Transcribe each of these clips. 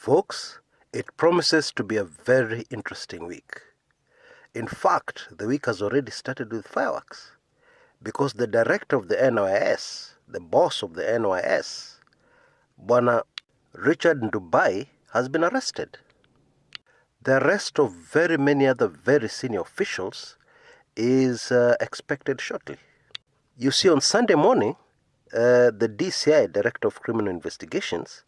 Folks, it promises to be a very interesting week. In fact, the week has already started with fireworks because the director of the NYS, the boss of the NYS, Bwana Richard Ndubai, has been arrested. The arrest of very many other very senior officials is expected shortly. You see, on Sunday morning, the DCI, Director of Criminal Investigations,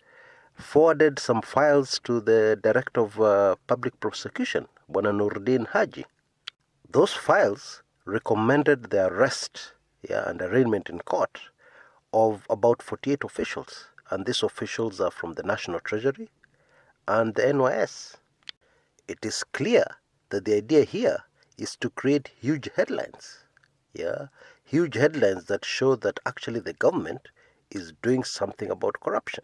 forwarded some files to the Director of Public Prosecution, Bwana Nurdin Haji. Those files recommended the arrest and arraignment in court of about 48 officials. And these officials are from the National Treasury and the NYS. It is clear that the idea here is to create huge headlines. Huge headlines that show that actually the government is doing something about corruption.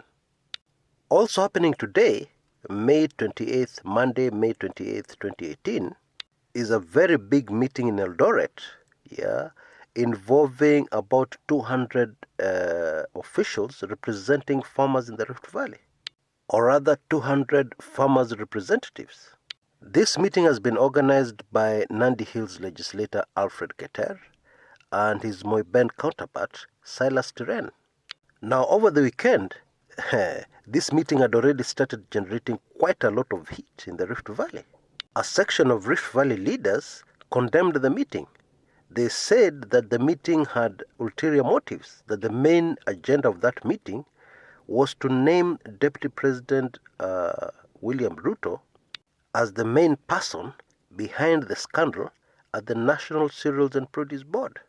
Also happening today, Monday, May 28th, 2018, is a very big meeting in Eldoret, involving about 200 officials representing farmers in the Rift Valley, or rather 200 farmers' representatives. This meeting has been organized by Nandi Hills legislator Alfred Keter and his Moiben counterpart, Silas Tiren. Now, over the weekend, this meeting had already started generating quite a lot of heat in the Rift Valley. A section of Rift Valley leaders condemned the meeting. They said that the meeting had ulterior motives, that the main agenda of that meeting was to name Deputy President William Ruto as the main person behind the scandal at the National Cereals and Produce Board.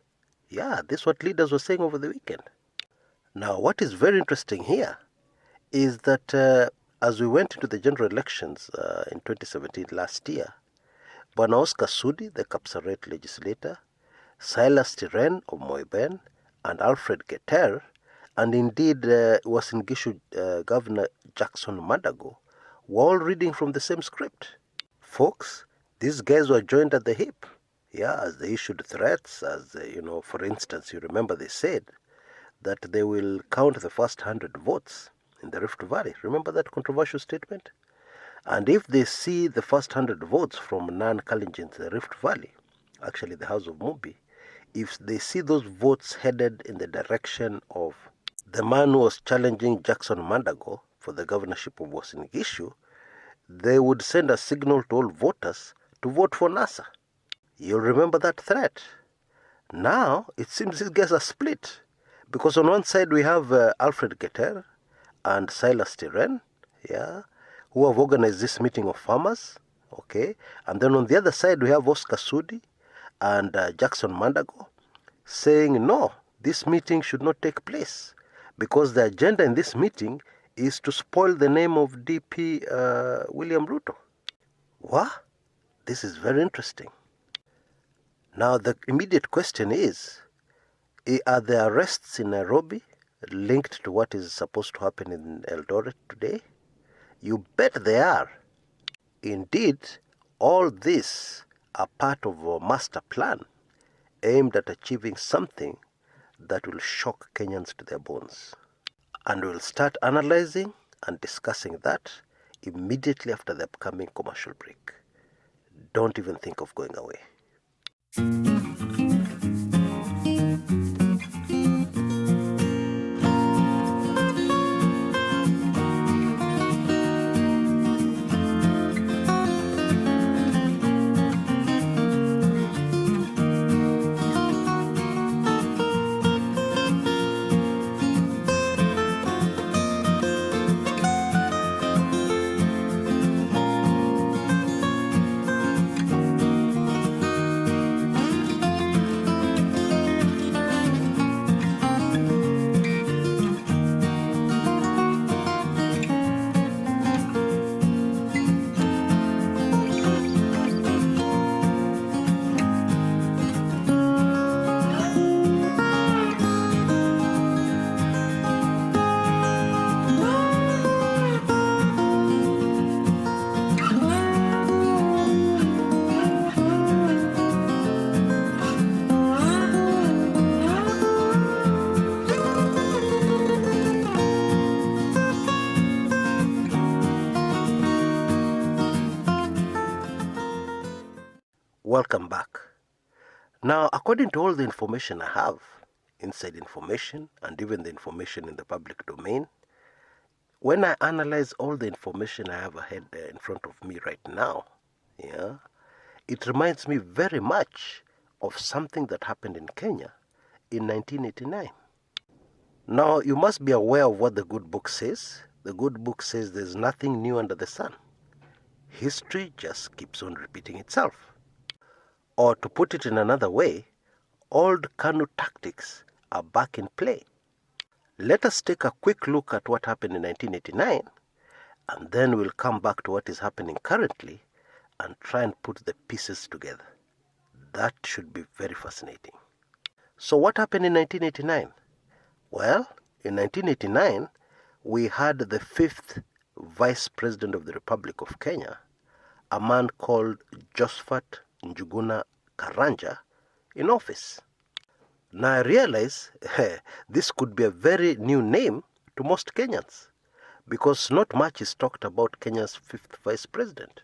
This is what leaders were saying over the weekend. Now, what is very interesting here is that as we went into the general elections in 2017 last year, Bwana Oscar Sudi, the Kapsaret legislator, Silas Tiren of Moiben, and Alfred Keter, and indeed Uasin Gishu Governor Jackson Madago, were all reading from the same script. Folks, these guys were joined at the hip, as they issued threats, for instance, you remember they said that they will count the first 100 votes in the Rift Valley. Remember that controversial statement? And if they see the first 100 votes from Nan Kalenjin to the Rift Valley, actually the House of Mubi, if they see those votes headed in the direction of the man who was challenging Jackson Mandago for the governorship of Uasin Gishu, they would send a signal to all voters to vote for NASA. You'll remember that threat. Now, it seems these guys are split. Because on one side we have Alfred Keter and Silas Tiren, who have organized this meeting of farmers, and then on the other side we have Oscar Sudi and Jackson Mandago saying, no, this meeting should not take place because the agenda in this meeting is to spoil the name of DP William Ruto. What? This is very interesting. Now, the immediate question is, are the arrests in Nairobi linked to what is supposed to happen in Eldoret today? You bet they are. Indeed, all this are part of a master plan aimed at achieving something that will shock Kenyans to their bones. And we'll start analyzing and discussing that immediately after the upcoming commercial break. Don't even think of going away. Welcome back. Now, according to all the information I have, inside information and even the information in the public domain, when I analyze all the information I have ahead in front of me right now, it reminds me very much of something that happened in Kenya in 1989. Now, you must be aware of what the good book says. The good book says there's nothing new under the sun. History just keeps on repeating itself. Or to put it in another way, old KANU tactics are back in play. Let us take a quick look at what happened in 1989, and then we'll come back to what is happening currently and try and put the pieces together. That should be very fascinating. So what happened in 1989? Well, in 1989, we had the 5th Vice President of the Republic of Kenya, a man called Josephat Njuguna Karanja, in office. Now I realize this could be a very new name to most Kenyans, because not much is talked about Kenya's 5th Vice President.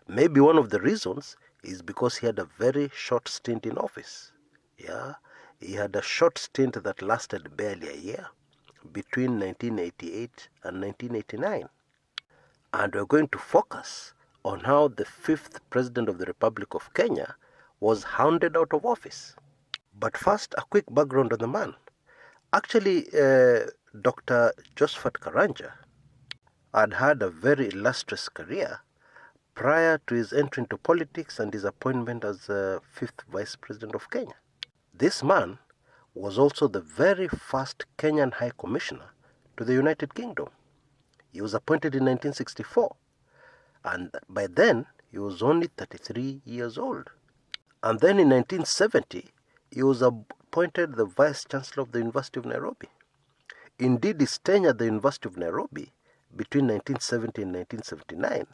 Maybe one of the reasons is because he had a very short stint in office. He had a short stint that lasted barely a year, between 1988 and 1989. And we're going to focus on how the 5th President of the Republic of Kenya was hounded out of office. But first, a quick background on the man. Actually, Dr. Josephat Karanja had a very illustrious career prior to his entry into politics and his appointment as the 5th Vice President of Kenya. This man was also the very first Kenyan High Commissioner to the United Kingdom. He was appointed in 1964, and by then he was only 33 years old. And then in 1970, he was appointed the Vice Chancellor of the University of Nairobi. Indeed, his tenure at the University of Nairobi between 1970 and 1979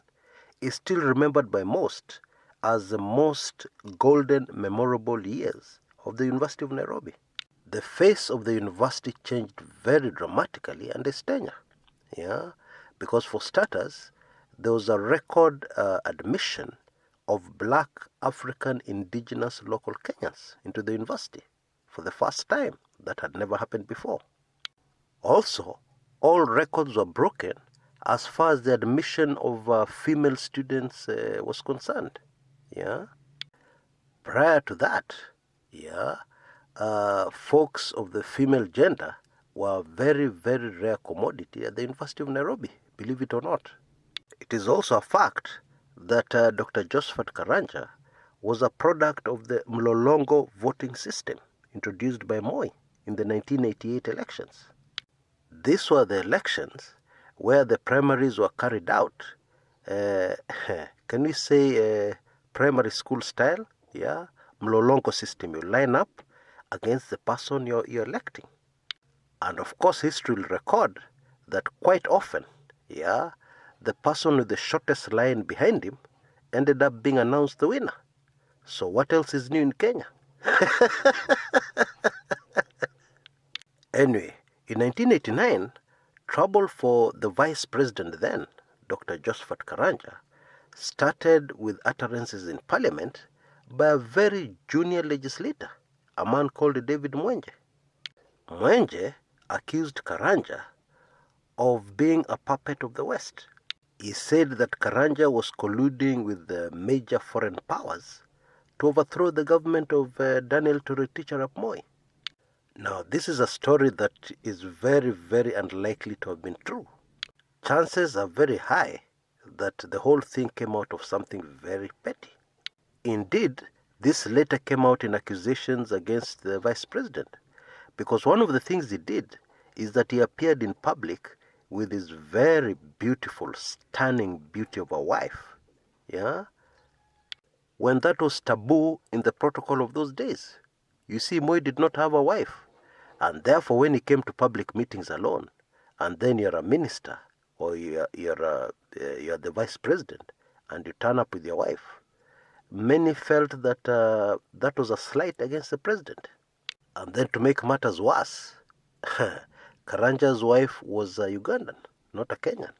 is still remembered by most as the most golden, memorable years of the University of Nairobi. The face of the university changed very dramatically under his tenure. Because for starters, there was a record admission of black African indigenous local Kenyans into the university for the first time. That had never happened before. Also, all records were broken as far as the admission of female students was concerned. Prior to that, folks of the female gender were a very, very rare commodity at the University of Nairobi, believe it or not. It is also a fact that Dr. Josephat Karanja was a product of the Mlolongo voting system introduced by Moi in the 1988 elections. These were the elections where the primaries were carried out, can we say primary school style? Mlolongo system. You line up against the person you're electing. And of course, history will record that quite often, the person with the shortest line behind him ended up being announced the winner. So what else is new in Kenya? Anyway, in 1989, trouble for the vice president then, Dr. Josephat Karanja, started with utterances in parliament by a very junior legislator, a man called David Mwenje. Mwenje accused Karanja of being a puppet of the West. He said that Karanja was colluding with the major foreign powers to overthrow the government of Daniel Toroitich arap Moi. Now, this is a story that is very, very unlikely to have been true. Chances are very high that the whole thing came out of something very petty. Indeed, this later came out in accusations against the vice president, because one of the things he did is that he appeared in public with his very beautiful, stunning beauty of a wife, when that was taboo in the protocol of those days. You see, Moi did not have a wife, and therefore when he came to public meetings alone, and then you're a minister, or you're the vice president, and you turn up with your wife, many felt that that was a slight against the president. And then to make matters worse, Karanja's wife was a Ugandan, not a Kenyan.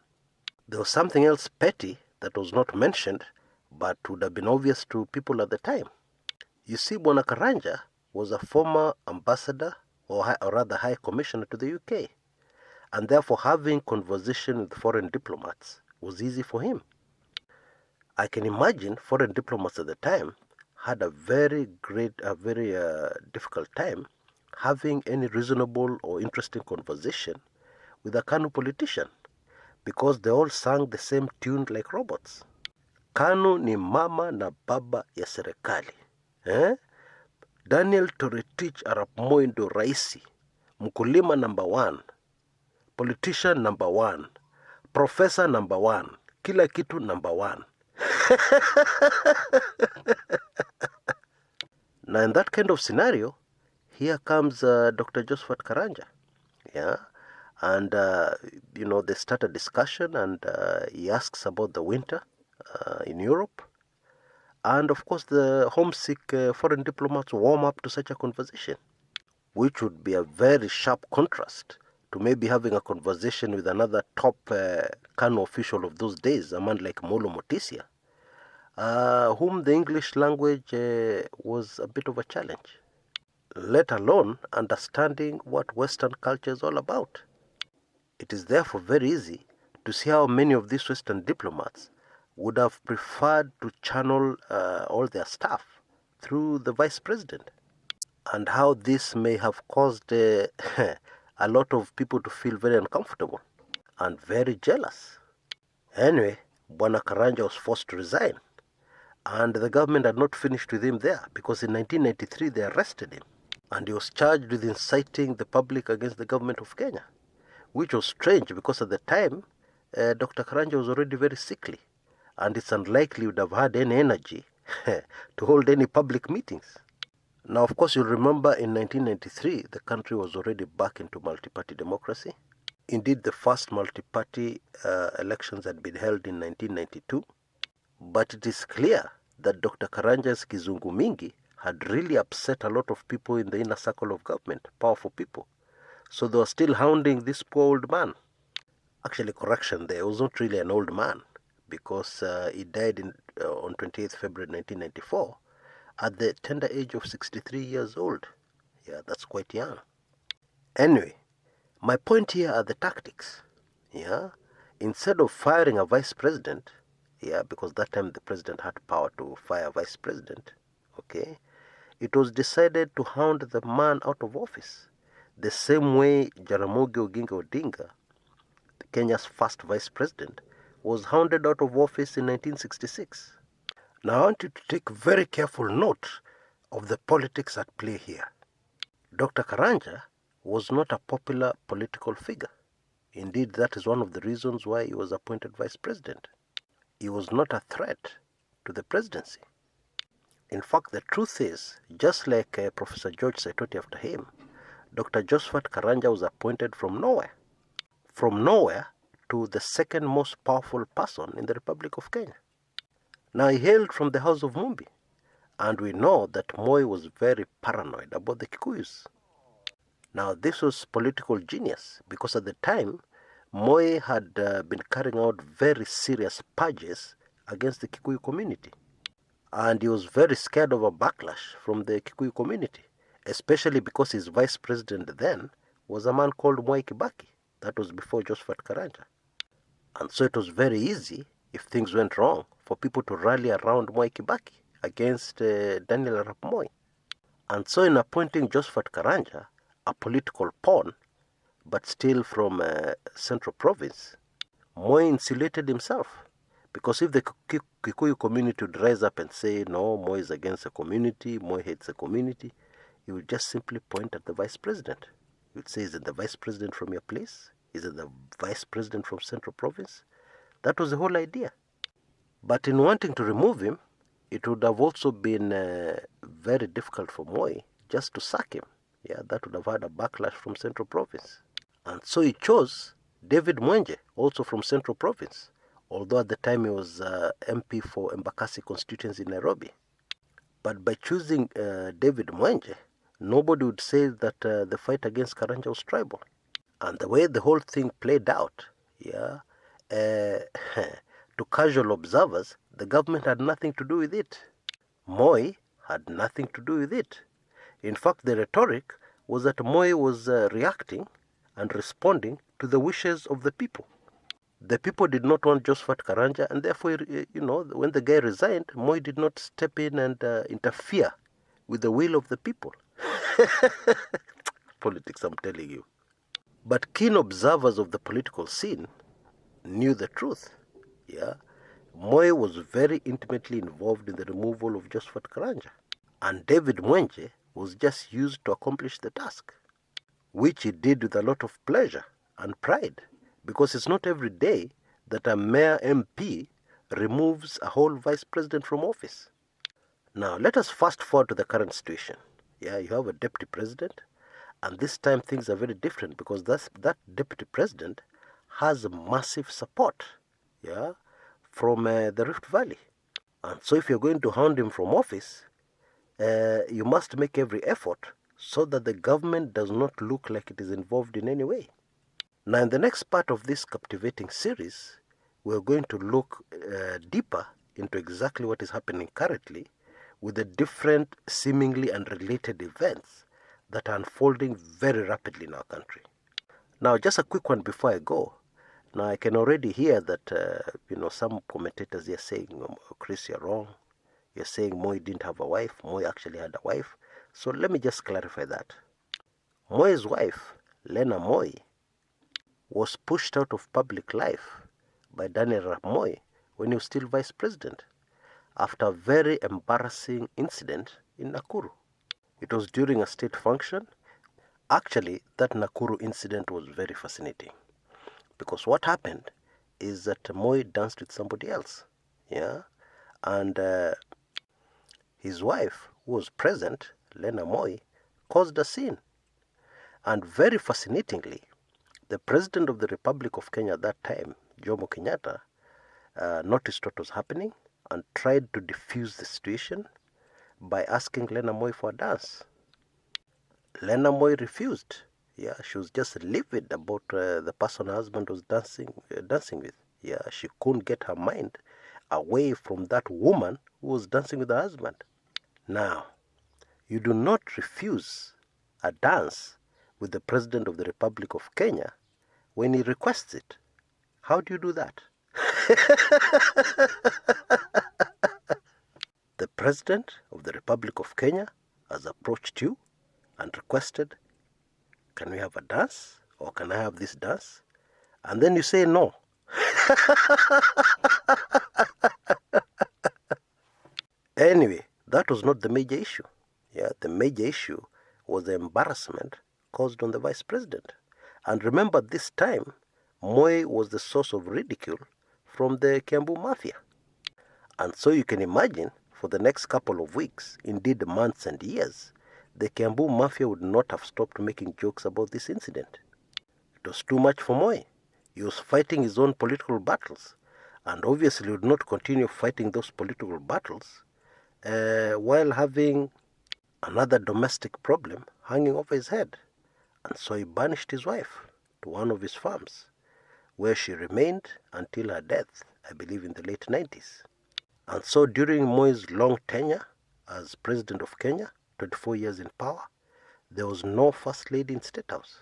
There was something else petty that was not mentioned but would have been obvious to people at the time. You see, Bwana Karanja was a former ambassador, or rather high commissioner to the UK, and therefore having conversation with foreign diplomats was easy for him. I can imagine foreign diplomats at the time had a very difficult time having any reasonable or interesting conversation with a KANU politician, because they all sang the same tune like robots. KANU ni mama na baba ya serikali. Daniel Toroitich arap Moi ndo raisi, mkulima number 1, politician number 1, professor number 1, kila kitu number 1. Now in that kind of scenario, here comes Dr. Josephat Karanja, and they start a discussion, and he asks about the winter in Europe, and of course the homesick foreign diplomats warm up to such a conversation, which would be a very sharp contrast to maybe having a conversation with another top KANU official of those days, a man like Molo Mutisia, whom the English language was a bit of a challenge, let alone understanding what Western culture is all about. It is therefore very easy to see how many of these Western diplomats would have preferred to channel all their staff through the vice president, and how this may have caused a lot of people to feel very uncomfortable and very jealous. Anyway, Bwana Karanja was forced to resign, and the government had not finished with him there, because in 1993 they arrested him, and he was charged with inciting the public against the government of Kenya, which was strange because at the time Dr. Karanja was already very sickly, and it's unlikely he would have had any energy to hold any public meetings. Now, of course, you'll remember in 1993, the country was already back into multi-party democracy. Indeed, the first multi-party elections had been held in 1992. But it is clear that Dr. Karanja's kizungu mingi had really upset a lot of people in the inner circle of government, powerful people. So they were still hounding this poor old man. Actually, correction, there was not really an old man, because he died on 28th February 1994 at the tender age of 63 years old. Yeah, that's quite young. Anyway, my point here are the tactics. Instead of firing a vice president, because that time the president had power to fire a vice president, it was decided to hound the man out of office, the same way Jaramogi Oginga Odinga, Kenya's first vice president, was hounded out of office in 1966. Now I want you to take very careful note of the politics at play here. Dr. Karanja was not a popular political figure. Indeed, that is one of the reasons why he was appointed vice president. He was not a threat to the presidency. In fact, the truth is, just like Professor George Saitoti after him, Dr. Josephat Karanja was appointed from nowhere. From nowhere to the second most powerful person in the Republic of Kenya. Now, he hailed from the house of Mumbi, and we know that Moi was very paranoid about the Kikuyus. Now, this was political genius, because at the time, Moi had been carrying out very serious purges against the Kikuyu community. And he was very scared of a backlash from the Kikuyu community, especially because his vice president then was a man called Mwai Kibaki. That was before Josephat Karanja. And so it was very easy, if things went wrong, for people to rally around Mwai Kibaki against Daniel Arap Moi. And so in appointing Josephat Karanja, a political pawn, but still from Central Province, Moi insulated himself. Because if the Kikuyu community would rise up and say, no, Moi is against the community, Moi hates the community, he would just simply point at the vice president. He would say, is it the vice president from your place? Is it the vice president from Central Province? That was the whole idea. But in wanting to remove him, it would have also been very difficult for Moi just to sack him. That would have had a backlash from Central Province. And so he chose David Mwenje, also from Central Province, although at the time he was MP for Embakasi constituency in Nairobi. But by choosing David Mwenje, nobody would say that the fight against Karanja was tribal. And the way the whole thing played out, to to casual observers, the government had nothing to do with it. Moi had nothing to do with it. In fact, the rhetoric was that Moi was reacting and responding to the wishes of the people. The people did not want Josephat Karanja, and therefore, when the guy resigned, Moi did not step in and interfere with the will of the people. Politics, I'm telling you. But keen observers of the political scene knew the truth. Yeah, Moi was very intimately involved in the removal of Josephat Karanja, and David Mwenje was just used to accomplish the task, which he did with a lot of pleasure and pride, because it's not every day that a mayor MP removes a whole vice president from office. Now, let us fast forward to the current situation. Yeah, you have a deputy president, and this time things are very different because that deputy president has massive support, yeah, from the Rift Valley. And so if you're going to hound him from office, you must make every effort so that the government does not look like it is involved in any way. Now, in the next part of this captivating series, we're going to look deeper into exactly what is happening currently with the different seemingly unrelated events that are unfolding very rapidly in our country. Now, just a quick one before I go. Now, I can already hear that, some commentators are saying, Chris, you're wrong. You're saying Moi didn't have a wife. Moi actually had a wife. So let me just clarify that. Moi's wife, Lena Moi, was pushed out of public life by Daniel Arap Moi when he was still vice president after a very embarrassing incident in Nakuru. It was during a state function. Actually, that Nakuru incident was very fascinating because what happened is that Moi danced with somebody else, yeah, and his wife, who was present, Lena Moi, caused a scene. And very fascinatingly, the President of the Republic of Kenya at that time, Jomo Kenyatta, noticed what was happening and tried to defuse the situation by asking Lena Moi for a dance. Lena Moi refused. Yeah, she was just livid about the person her husband was dancing with. Yeah, she couldn't get her mind away from that woman who was dancing with her husband. Now, you do not refuse a dance with the President of the Republic of Kenya when he requests it. How do you do that? The President of the Republic of Kenya has approached you and requested, can we have a dance? Or can I have this dance? And then you say no. Anyway, that was not the major issue. Yeah, the major issue was the embarrassment caused on the vice president. And remember, this time, Moi was the source of ridicule from the Kiambu Mafia. And so you can imagine, for the next couple of weeks, indeed months and years, the Kiambu Mafia would not have stopped making jokes about this incident. It was too much for Moi. He was fighting his own political battles, and obviously would not continue fighting those political battles while having another domestic problem hanging over his head. And so he banished his wife to one of his farms, where she remained until her death, I believe in the late 90s. And so during Moi's long tenure as President of Kenya, 24 years in power, there was no First Lady in State House.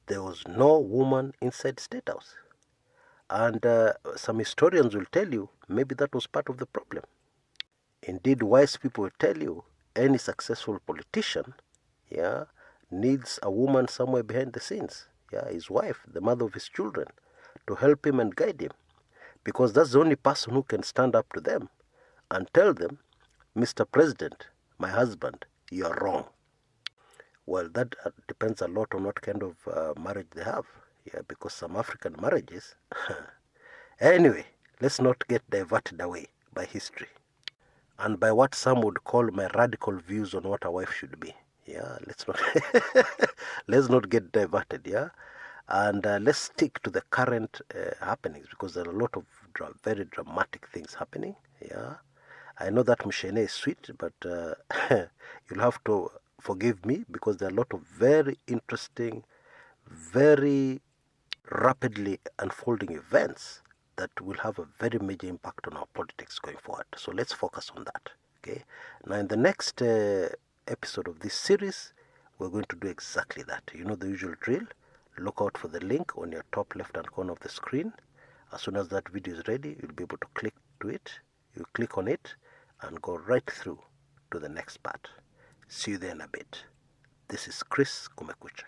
There was no woman inside State House. And some historians will tell you maybe that was part of the problem. Indeed, wise people will tell you any successful politician, yeah, needs a woman somewhere behind the scenes, yeah, his wife, the mother of his children, to help him and guide him. Because that's the only person who can stand up to them and tell them, Mr. President, my husband, you're wrong. Well, that depends a lot on what kind of marriage they have. Yeah, because some African marriages... Anyway, let's not get diverted away by history and by what some would call my radical views on what a wife should be. Yeah, let's not get diverted, yeah? And let's stick to the current happenings, because there are a lot of very dramatic things happening, yeah? I know that Mshene is sweet, but you'll have to forgive me, because there are a lot of very interesting, very rapidly unfolding events that will have a very major impact on our politics going forward. So let's focus on that. Okay. Now, in the next episode of this series, we're going to do exactly that. You know the usual drill. Look out for the link on your top left-hand corner of the screen. As soon as that video is ready, you'll be able to click to it. You click on it and go right through to the next part. See you there in a bit. This is Kshs Kumekucha.